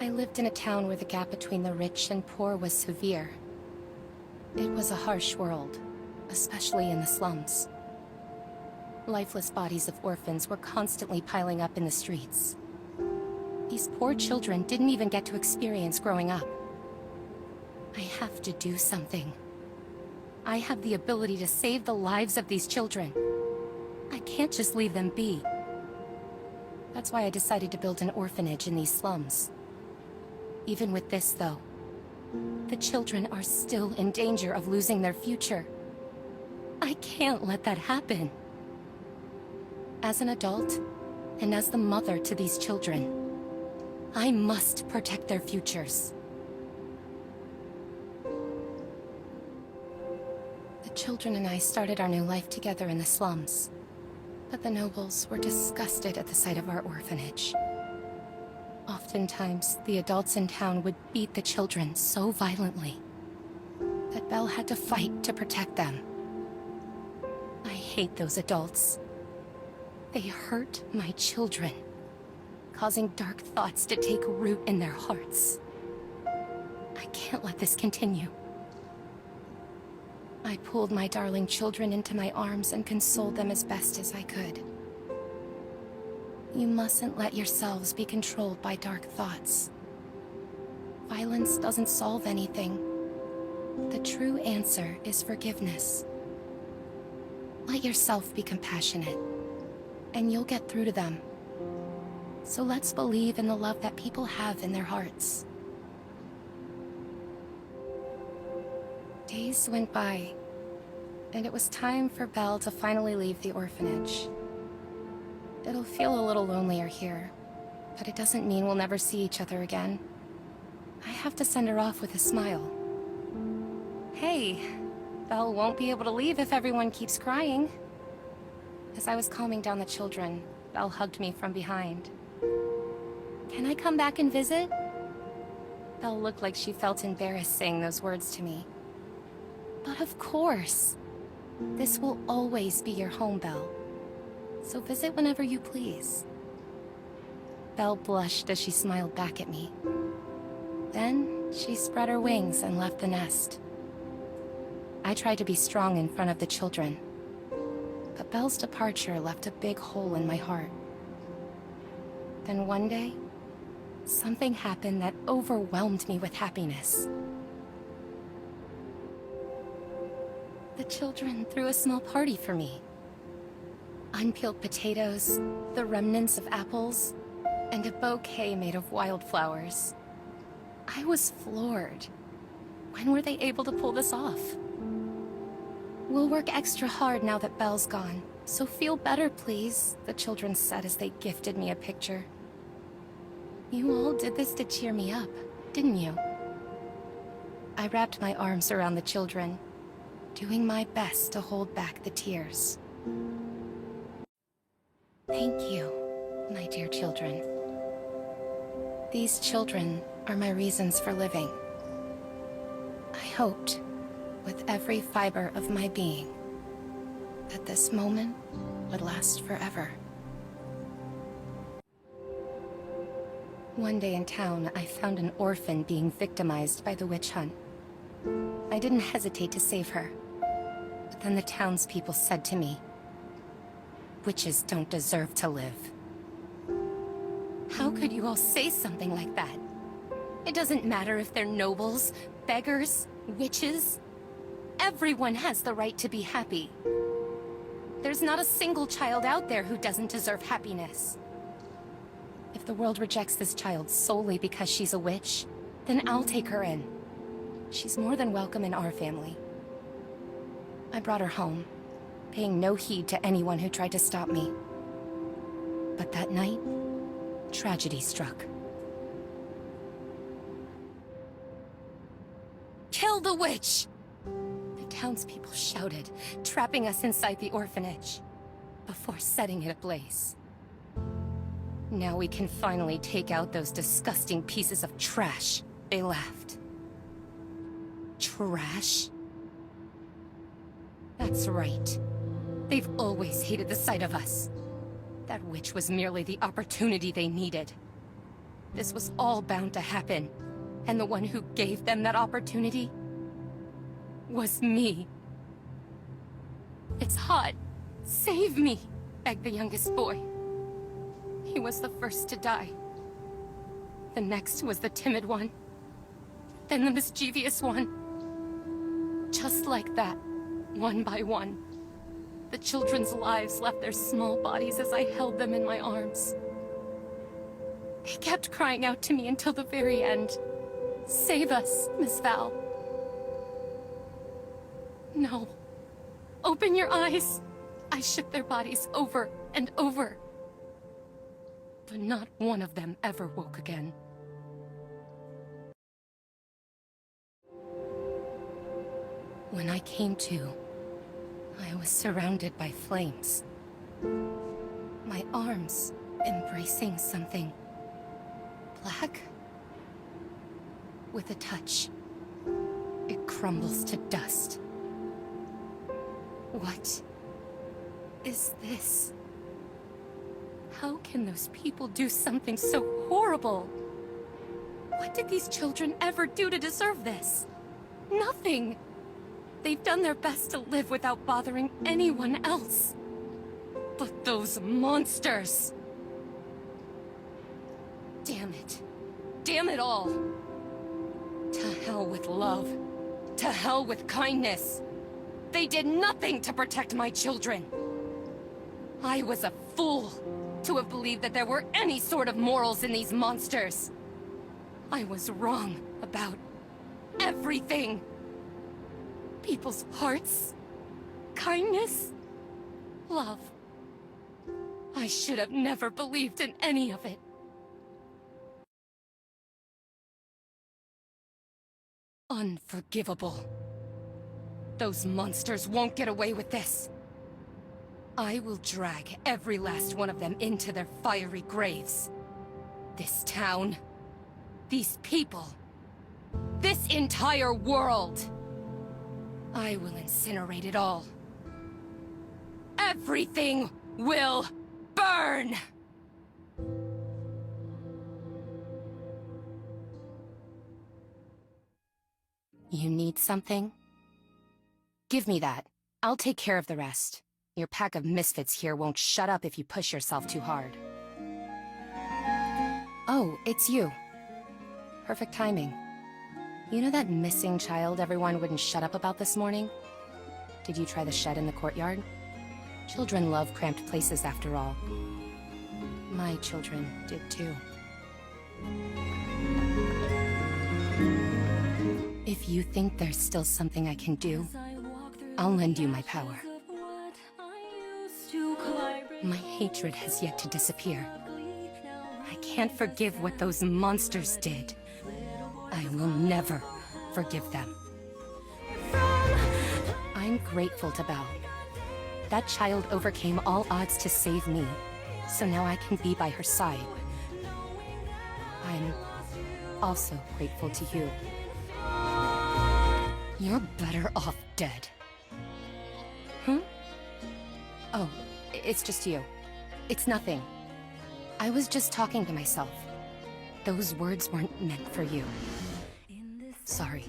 I lived in a town where the gap between the rich and poor was severe. It was a harsh world, especially in the slums. Lifeless bodies of orphans were constantly piling up in the streets. These poor children didn't even get to experience growing up. I have to do something. I have the ability to save the lives of these children. I can't just leave them be. That's why I decided to build an orphanage in these slums. Even with this, though, the children are still in danger of losing their future. I can't let that happen. As an adult, and as the mother to these children, I must protect their futures. The children and I started our new life together in the slums, but the nobles were disgusted at the sight of our orphanage. Oftentimes, the adults in town would beat the children so violently that Belle had to fight to protect them. I hate those adults. They hurt my children, causing dark thoughts to take root in their hearts. I can't let this continue. I pulled my darling children into my arms and consoled them as best as I could. You mustn't let yourselves be controlled by dark thoughts. Violence doesn't solve anything. The true answer is forgiveness. Let yourself be compassionate, and you'll get through to them. So let's believe in the love that people have in their hearts. Days went by, and it was time for Belle to finally leave the orphanage. It'll feel a little lonelier here, but it doesn't mean we'll never see each other again. I have to send her off with a smile. Hey, Belle won't be able to leave if everyone keeps crying. As I was calming down the children, Belle hugged me from behind. Can I come back and visit? Belle looked like she felt embarrassed saying those words to me. But of course. This will always be your home, Belle. So visit whenever you please. Belle blushed as she smiled back at me. Then, she spread her wings and left the nest. I tried to be strong in front of the children, but Belle's departure left a big hole in my heart. Then one day, something happened that overwhelmed me with happiness. The children threw a small party for me. Unpeeled potatoes, the remnants of apples, and a bouquet made of wildflowers. I was floored. When were they able to pull this off? We'll work extra hard now that Belle's gone, so feel better, please, the children said as they gifted me a picture. You all did this to cheer me up, didn't you? I wrapped my arms around the children, doing my best to hold back the tears. Thank you, my dear children. These children are my reasons for living. I hoped, with every fiber of my being, that this moment would last forever. One day in town, I found an orphan being victimized by the witch hunt. I didn't hesitate to save her, but then the townspeople said to me, "Witches don't deserve to live." How could you all say something like that? It doesn't matter if they're nobles, beggars, witches. Everyone has the right to be happy. There's not a single child out there who doesn't deserve happiness. If the world rejects this child solely because she's a witch, then I'll take her in. She's more than welcome in our family. I brought her home, paying no heed to anyone who tried to stop me. But that night, tragedy struck. Kill the witch! The townspeople shouted, trapping us inside the orphanage, before setting it ablaze. Now we can finally take out those disgusting pieces of trash, they laughed. Trash? That's right. They've always hated the sight of us. That witch was merely the opportunity they needed. This was all bound to happen. And the one who gave them that opportunity was me. It's hot. Save me, begged the youngest boy. He was the first to die. The next was the timid one. Then the mischievous one. Just like that, one by one, the children's lives left their small bodies as I held them in my arms. They kept crying out to me until the very end. Save us, Miss Val. No. Open your eyes. I shook their bodies over and over. But not one of them ever woke again. When I came to, I was surrounded by flames. My arms embracing something black. With a touch, it crumbles to dust. What is this? How can those people do something so horrible? What did these children ever do to deserve this? Nothing. They've done their best to live without bothering anyone else. But those monsters! Damn it. Damn it all. To hell with love. To hell with kindness. They did nothing to protect my children. I was a fool to have believed that there were any sort of morals in these monsters. I was wrong about everything. People's hearts, kindness, love. I should have never believed in any of it. Unforgivable. Those monsters won't get away with this. I will drag every last one of them into their fiery graves. This town, these people, this entire world. I will incinerate it all. Everything will burn! You need something? Give me that. I'll take care of the rest. Your pack of misfits here won't shut up if you push yourself too hard. Oh, it's you. Perfect timing. You know that missing child everyone wouldn't shut up about this morning? Did you try the shed in the courtyard? Children love cramped places after all. My children did too. If you think there's still something I can do, I'll lend you my power. My hatred has yet to disappear. I can't forgive what those monsters did. I will never forgive them. I'm grateful to Belle. That child overcame all odds to save me, so now I can be by her side. I'm also grateful to you. You're better off dead. Oh, it's just you. It's nothing. I was just talking to myself. Those words weren't meant for you. Sorry.